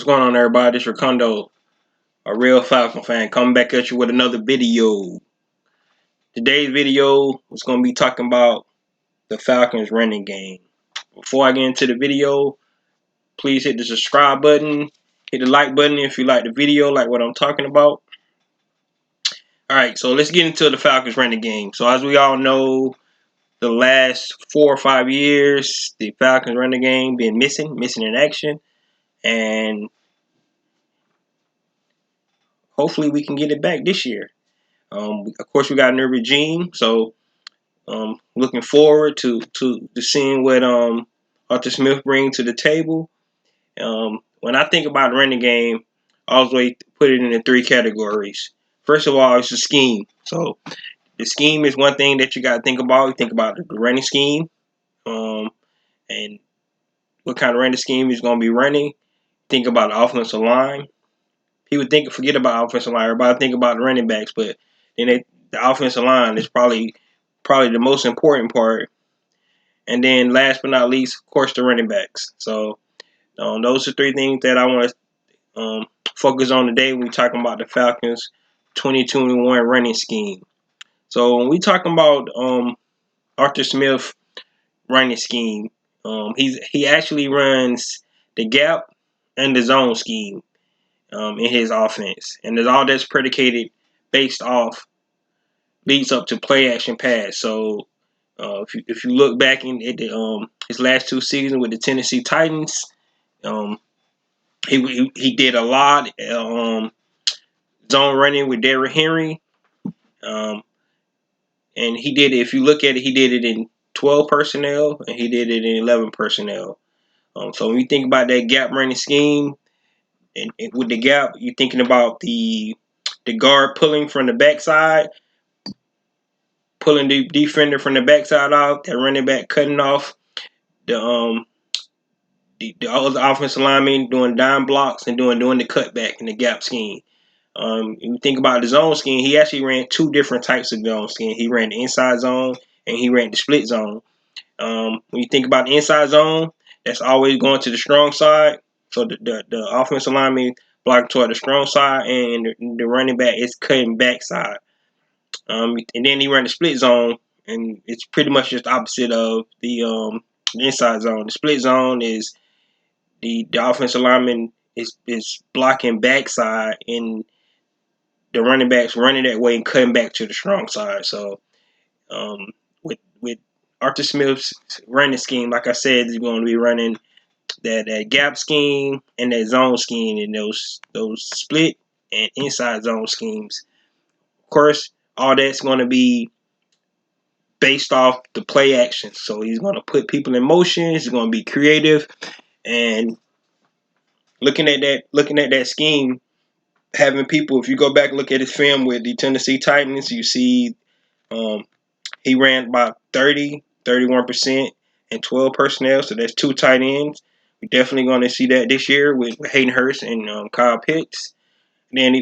What's going on, everybody? This is Rakundo, a real Falcon fan, coming back at you with another video. Today's video is going to be talking about the Falcons running game. Before I get into the video, please hit the subscribe button, hit the like button if you like the video, like what I'm talking about. Alright, so let's get into the Falcons running game. So as we all know, the last 4 or 5 years, the Falcons running game been missing in action, and hopefully we can get it back this year. Of course, we got a new regime, so looking forward to seeing what Arthur Smith brings to the table. When I think about the running game, I always put it into 3 categories. First of all, it's the scheme. So the scheme is one thing that you got to think about. You think about the running scheme, and what kind of running scheme is going to be running. Think about the offensive line. People forget about offensive line. Everybody think about the running backs, but then the offensive line is probably the most important part. And then last but not least, of course, the running backs. So those are 3 things that I want to focus on today when we're talking about the Falcons 2021 running scheme. So when we talking about Arthur Smith running scheme, he actually runs the gap and the zone scheme in his offense, and all that's predicated based off leads up to play action pass. So if you look back at his last 2 seasons with the Tennessee Titans, he did a lot zone running with Derrick Henry, and he did it. If you look at it, he did it in 12 personnel and he did it in 11 personnel. So when you think about that gap running scheme, and with the gap, you're thinking about the guard pulling from the backside, pulling the defender from the backside off, that running back cutting off the other offensive lineman, doing dime blocks and doing the cutback in the gap scheme. You think about the zone scheme, he actually ran 2 different types of zone scheme. He ran the inside zone and he ran the split zone. When you think about the inside zone, that's always going to the strong side. So the offensive lineman blocking toward the strong side, and the running back is cutting backside. And then he ran the split zone, and it's pretty much just opposite of the inside zone. The split zone is the offensive lineman is blocking backside, and the running backs running that way and cutting back to the strong side. So with Arthur Smith's running scheme, like I said, he's going to be running that gap scheme and that zone scheme, and those split and inside zone schemes. Of course, all that's going to be based off the play action. So he's going to put people in motion. He's going to be creative, and looking at that scheme, having people. If you go back and look at his film with the Tennessee Titans, you see he ran about 31% and 12 personnel. So that's 2 tight ends. We're definitely going to see that this year with Hayden Hurst and Kyle Pitts. And then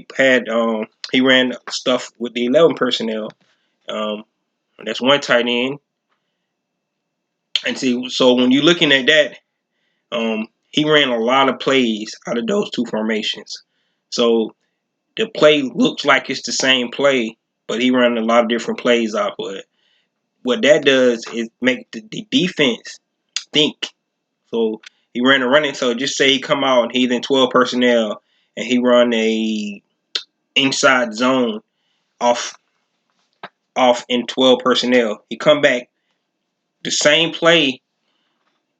he ran stuff with the 11 personnel. That's 1 tight end. And see, so when you're looking at that, he ran a lot of plays out of those 2 formations. So the play looks like it's the same play, but he ran a lot of different plays off of it. What that does is make the defense think. So he ran a running. So just say he come out and he's in 12 personnel and he run a inside zone off in 12 personnel. He come back the same play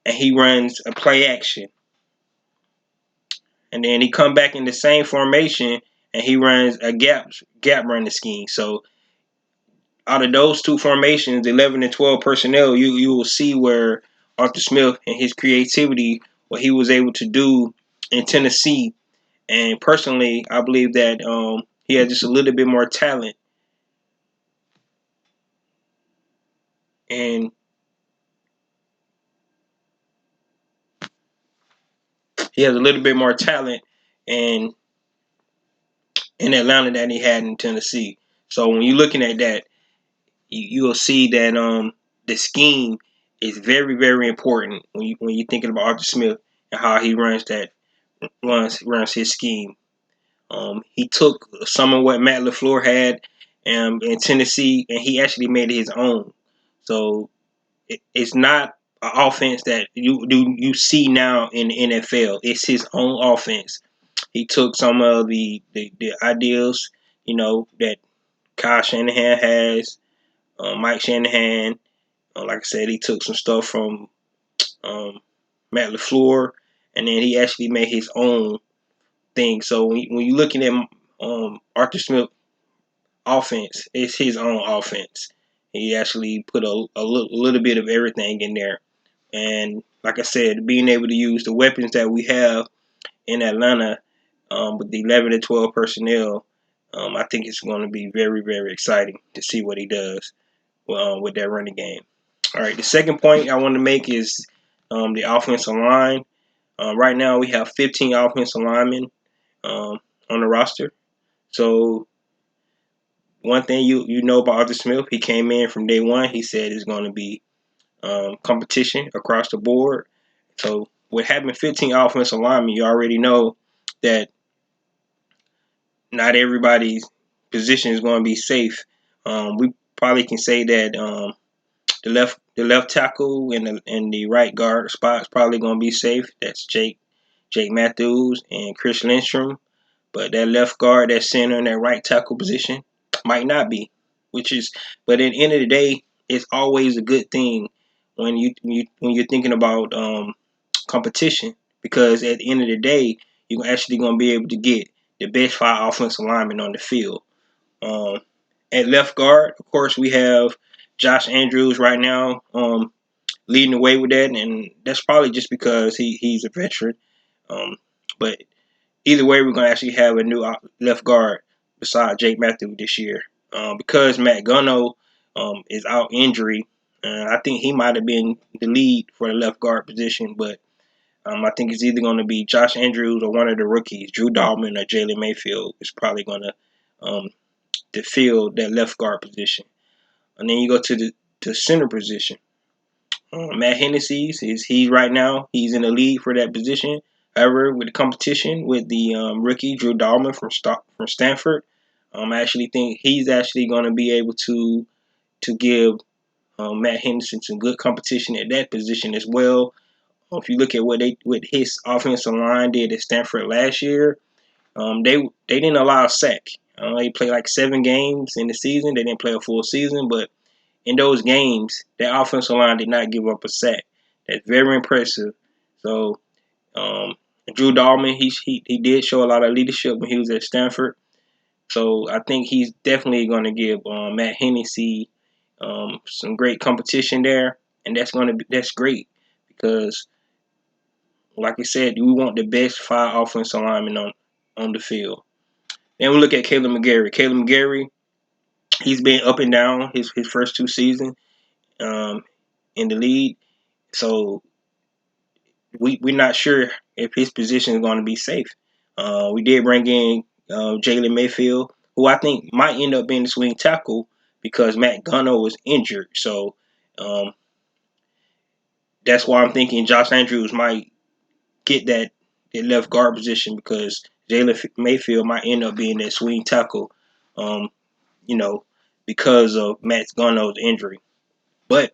and he runs a play action. And then he come back in the same formation and he runs a gap running scheme. So out of those 2 formations, 11 and 12 personnel, you will see where Arthur Smith and his creativity, what he was able to do in Tennessee. And personally, I believe that he has just a little bit more talent. And he has a little bit more talent in Atlanta than he had in Tennessee. So when you're looking at that, you'll see that the scheme is very, very important when you're thinking about Arthur Smith and how he runs that runs his scheme. He took some of what Matt LaFleur had in Tennessee, and he actually made it his own. So it's not an offense that you see now in the NFL. It's his own offense. He took some of the ideals, that Kyle Shanahan has, Mike Shanahan. Like I said, he took some stuff from um, Matt LaFleur, and then he actually made his own thing. So when you're looking at Arthur Smith offense, it's his own offense. He actually put a little bit of everything in there. And like I said, being able to use the weapons that we have in Atlanta with the 11 to 12 personnel, I think it's going to be very, very exciting to see what he does with that running game. All right, the second point I want to make is the offensive line. Right now, we have 15 offensive linemen on the roster. So one thing you know about Arthur Smith, he came in from day one. He said it's going to be competition across the board. So with having 15 offensive linemen, you already know that not everybody's position is going to be safe. We probably can say that the left tackle and the right guard spot is probably going to be safe. That's Jake Matthews and Chris Lindstrom. But that left guard, that center, and that right tackle position might not be. But at the end of the day, it's always a good thing when you're thinking about competition, because at the end of the day, you're actually going to be able to get the best 5 offensive linemen on the field. Um, at left guard, of course, we have Josh Andrews right now leading the way with that, and that's probably just because he's a veteran. But either way, we're going to actually have a new left guard beside Jake Matthews this year. Because Matt Gunno is out injury, I think he might have been the lead for the left guard position, but I think it's either going to be Josh Andrews or one of the rookies, Drew Dalman or Jalen Mayfield, is probably going to fill that left guard position. And then you go to the center position. Matt Hennessy he's right now he's in the lead for that position. However, with the competition with the rookie Drew Dalman from Stanford, I actually think he's actually going to be able to give Matt Henderson some good competition at that position as well. If you look at what his offensive line did at Stanford last year, they didn't allow a sack. They played like 7 games in the season. They didn't play a full season, but in those games, that offensive line did not give up a sack. That's very impressive. So um, Drew Dalman, he did show a lot of leadership when he was at Stanford. So I think he's definitely going to give Matt Hennessy some great competition there, and that's great because, like I said, we want the best 5 offensive linemen on the field. Then we look at Kaleb McGary. Kaleb McGary, he's been up and down his first 2 seasons um, in the league. So we're not sure if his position is going to be safe. We did bring in Jalen Mayfield, who I think might end up being the swing tackle because Matt Gunno was injured. So um, that's why I'm thinking Josh Andrews might get that left guard position because Jalen Mayfield might end up being that swing tackle, um, you know, because of Matt Gunno's injury. But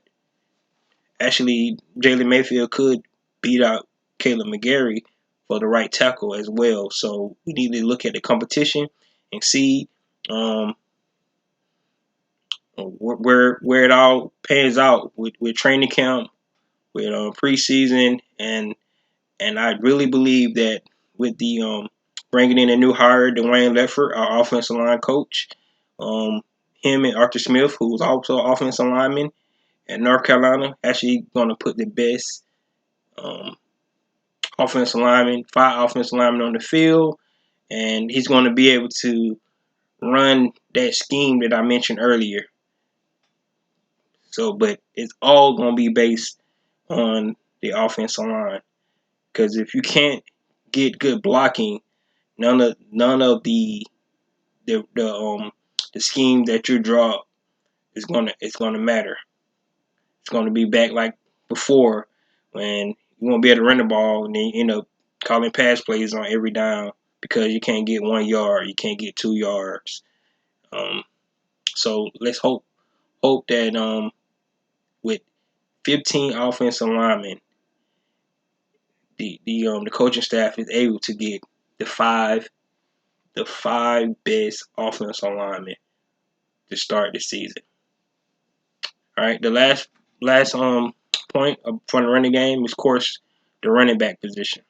actually, Jalen Mayfield could beat out Kaleb McGary for the right tackle as well. So we need to look at the competition and see um, where it all pans out with training camp, with preseason, and I really believe that with the bringing in a new hire, Dwayne Leffert, our offensive line coach, him and Arthur Smith, who's also offensive lineman at North Carolina, actually going to put the best um, offensive linemen, 5 offensive linemen on the field, and he's going to be able to run that scheme that I mentioned earlier. So, but it's all going to be based on the offensive line because if you can't get good blocking, none of the scheme that you draw is gonna matter. It's gonna be back like before when you won't be able to run the ball and then you end up calling pass plays on every down because you can't get 1 yard, you can't get 2 yards. So let's hope that with 15 offensive linemen, the coaching staff is able to get the five best offensive linemen to start the season. All right, the last point from the running game is, of course, the running back position.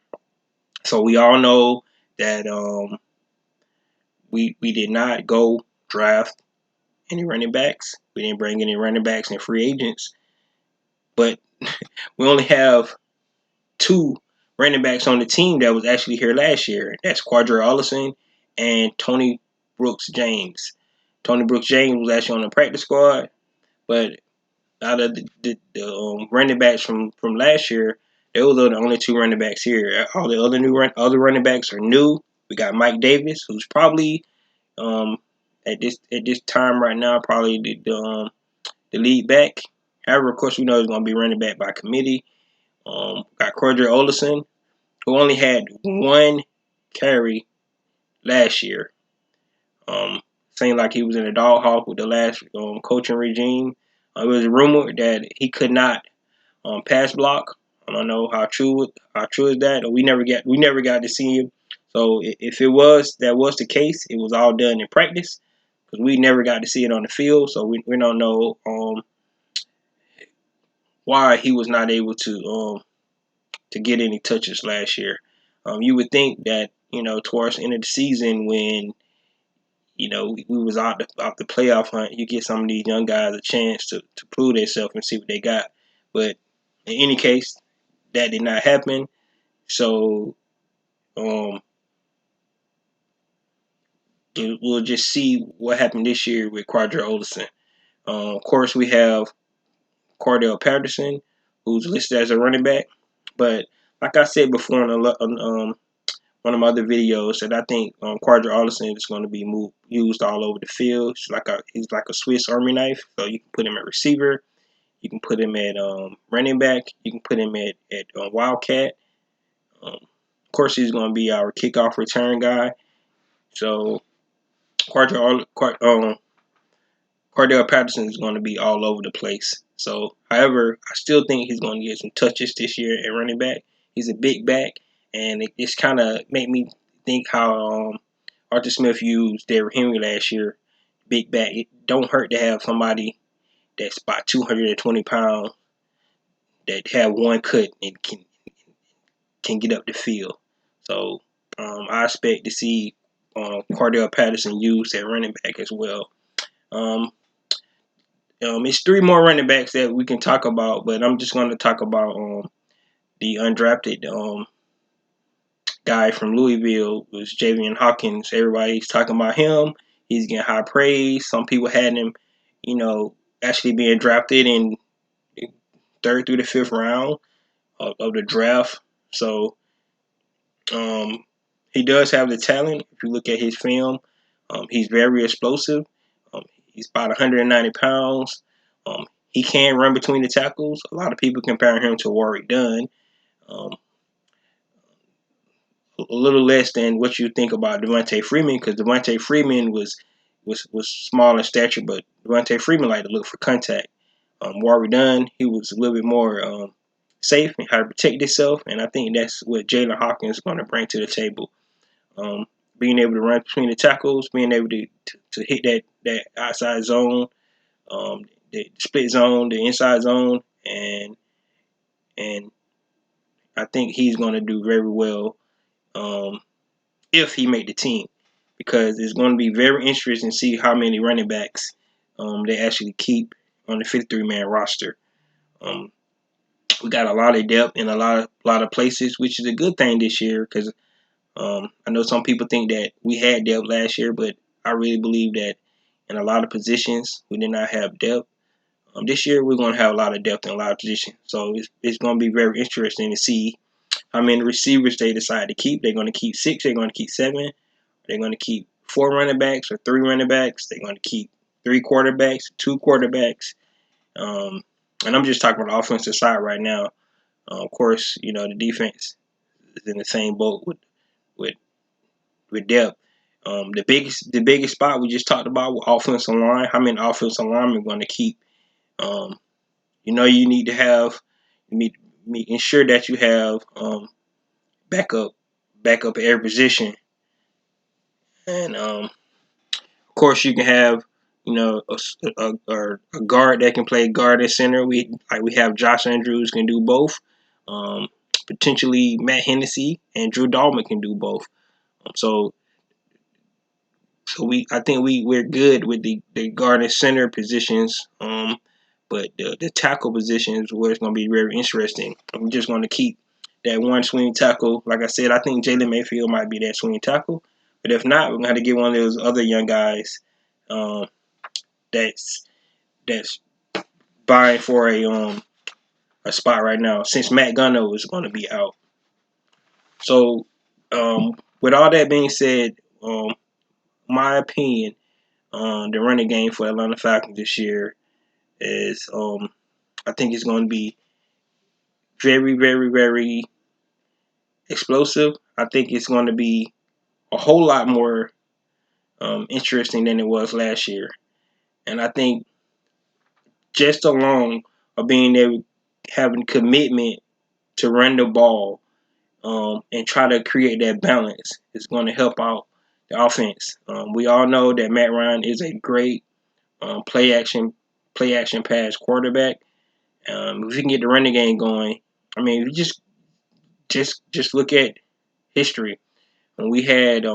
So we all know that we did not go draft any running backs. We didn't bring any running backs and free agents, but we only have 2 running backs on the team that was actually here last year. That's Quadre Ollison and Tony Brooks James. Tony Brooks James was actually on the practice squad, but out of the running backs from last year, those are the only 2 running backs here. All the other running backs are new. We got Mike Davis, who's probably at this time right now probably the lead back. However, of course, we know he's going to be running back by committee. Got Quadre Ollison, who only had 1 carry last year. Seemed like he was in a doghouse with the last coaching regime. It was rumored that he could not pass block. I don't know how true is that. We never got to see him. So if that was the case, it was all done in practice because we never got to see it on the field. So we don't know why he was not able to get any touches last year. You would think that towards the end of the season when we was out the playoff hunt, you get some of these young guys a chance to prove themselves and see what they got. But in any case, that did not happen. So we'll just see what happened this year with Quadre Ollison. Of course, we have Cordell Patterson, who's listed as a running back. But like I said before on one of my other videos, that I think Quadre Ollison is going to be used all over the field. He's like a Swiss Army knife. So you can put him at receiver, you can put him at running back, you can put him at wildcat. Of course, he's going to be our kickoff return guy. So Cordell Patterson is going to be all over the place. So, however, I still think he's going to get some touches this year at running back. He's a big back, and it just kind of made me think how Arthur Smith used Derrick Henry last year. Big back. It don't hurt to have somebody that's about 220 pounds that have one cut and can get up the field. So I expect to see Cordell Patterson used at running back as well. It's 3 more running backs that we can talk about, but I'm just going to talk about the undrafted guy from Louisville, was Javian Hawkins. Everybody's talking about him. He's getting high praise. Some people had him, actually being drafted in 3rd through the 5th round of the draft. So he does have the talent. If you look at his film, he's very explosive. He's about 190 pounds. He can run between the tackles. A lot of people compare him to Warrick Dunn. A little less than what you think about Devontae Freeman, because Devontae Freeman was small in stature, but Devontae Freeman liked to look for contact. Warrick Dunn, he was a little bit more safe and how to protect himself, and I think that's what Jalen Hawkins is going to bring to the table. Being able to run between the tackles, being able to hit that outside zone, the split zone, the inside zone, and I think he's going to do very well if he made the team, because it's going to be very interesting to see how many running backs they actually keep on the 53-man roster. We got a lot of depth in a lot of places, which is a good thing this year, because I know some people think that we had depth last year, but I really believe that in a lot of positions we did not have depth. This year we're going to have a lot of depth in a lot of positions, so it's going to be very interesting to see how many receivers they decide to keep. They're going to keep 6, they're going to keep 7, they're going to keep 4 running backs or 3 running backs, they're going to keep 3 quarterbacks, 2 quarterbacks. And I'm just talking about the offensive side right now. Of course, the defense is in the same boat with depth. The biggest spot we just talked about with offensive line. How many offensive linemen are going to keep? You need to have ensure that you have backup at every position, and of course you can have a guard that can play guard and center. We have Josh Andrews can do both. Um, Potentially Matt Hennessy and Drew Dalman can do both. So I think we're good with the guard and center positions. But the tackle position is where it's going to be very interesting. We're just going to keep that one swing tackle. Like I said, I think Jalen Mayfield might be that swing tackle. But if not, we're going to have to get one of those other young guys that's that's vying for a spot right now, since Matt Gunno is going to be out. So with all that being said, my opinion on the running game for Atlanta Falcons this year is I think it's going to be very, very, very explosive. I think it's going to be a whole lot more interesting than it was last year. And I think just along of being able having commitment to run the ball and try to create that balance is going to help out the offense. We all know that Matt Ryan is a great play action pass quarterback. If you can get the running game going, I mean, you just look at history. When we had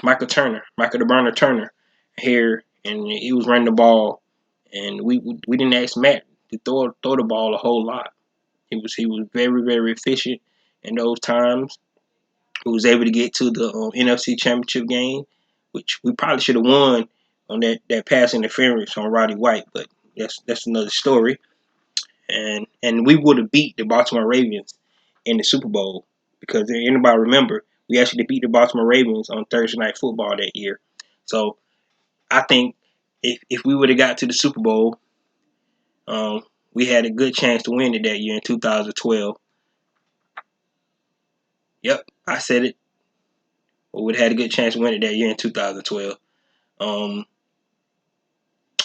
Michael the Burner Turner here, and he was running the ball, and we didn't ask Matt to throw the ball a whole lot. He was very, very efficient in those times. He was able to get to the NFC Championship game, which we probably should have won on that pass interference on Roddy White, but that's another story. And we would have beat the Baltimore Ravens in the Super Bowl, because if anybody remember, we actually beat the Baltimore Ravens on Thursday Night Football that year. So I think if we would have got to the Super Bowl, we had a good chance to win it that year in 2012. Yep, I said it. We would have had a good chance to win it that year in 2012. And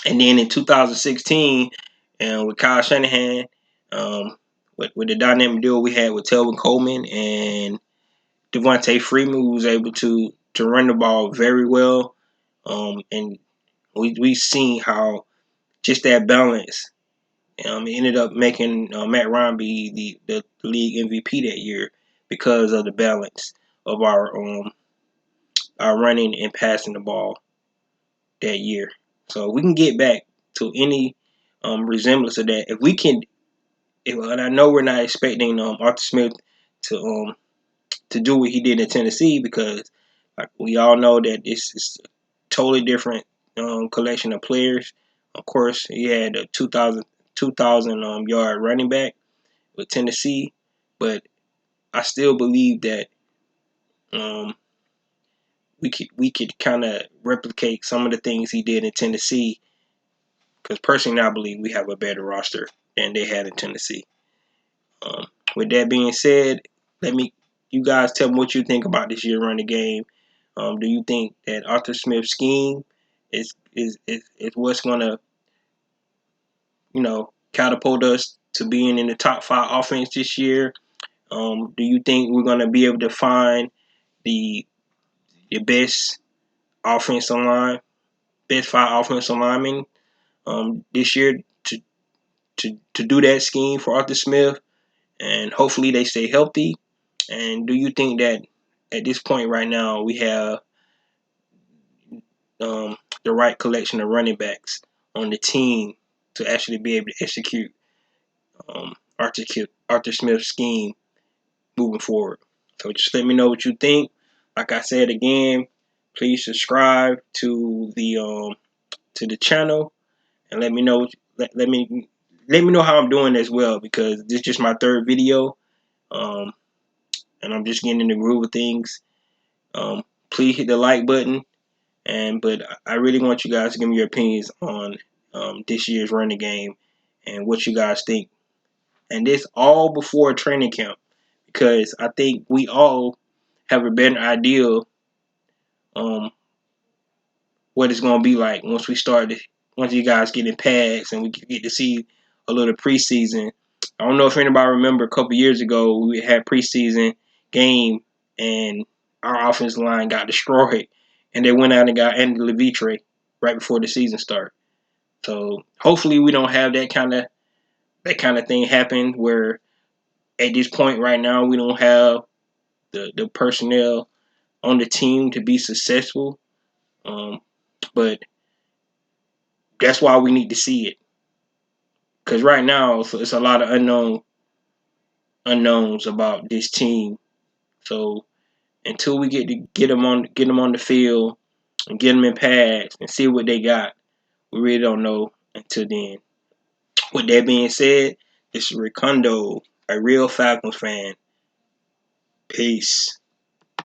then in 2016, and with Kyle Shanahan, with the dynamic duo we had with Telvin Coleman and Devontae Freeman, who was able to run the ball very well. And we've seen how just that balance ended up making Matt Ryan be the league MVP that year, because of the balance of our running and passing the ball that year. So we can get back to any resemblance of that. If we can, and I know we're not expecting Arthur Smith to do what he did in Tennessee, because like we all know that this is a totally different collection of players. Of course, he had a 2,000 yard running back with Tennessee, but I still believe that we could kind of replicate some of the things he did in Tennessee, because personally I believe we have a better roster than they had in Tennessee. With that being said, you guys tell me what you think about this year running game. Do you think that Arthur Smith's scheme is what's going to catapult us to being in the top 5 offense this year? Do you think we're going to be able to find the best offensive line, best 5 offensive linemen this year to do that scheme for Arthur Smith, and hopefully they stay healthy? And do you think that at this point right now we have the right collection of running backs on the team to actually be able to execute Arthur Smith's scheme moving forward? So just let me know what you think. Like I said again, please subscribe to the channel, and let me know let me know how I'm doing as well, because this is just my 3rd video, and I'm just getting in the groove of things. Please hit the like button, but I really want you guys to give me your opinions on this year's running game and what you guys think. And this all before training camp, because I think we all have a better idea um what it's gonna be like once you guys get in pads and we get to see a little preseason. I don't know if anybody remember a couple years ago we had preseason game and our offensive line got destroyed and they went out and got Andy Levitre right before the season started. So hopefully we don't have that kind of thing happen where at this point right now we don't have the personnel on the team to be successful. But that's why we need to see it. Because right now it's a lot of unknowns about this team. So until we get them on the field and get them in pads and see what they got, we really don't know until then. With that being said, this is Ricondo, a real Falcons fan. Peace.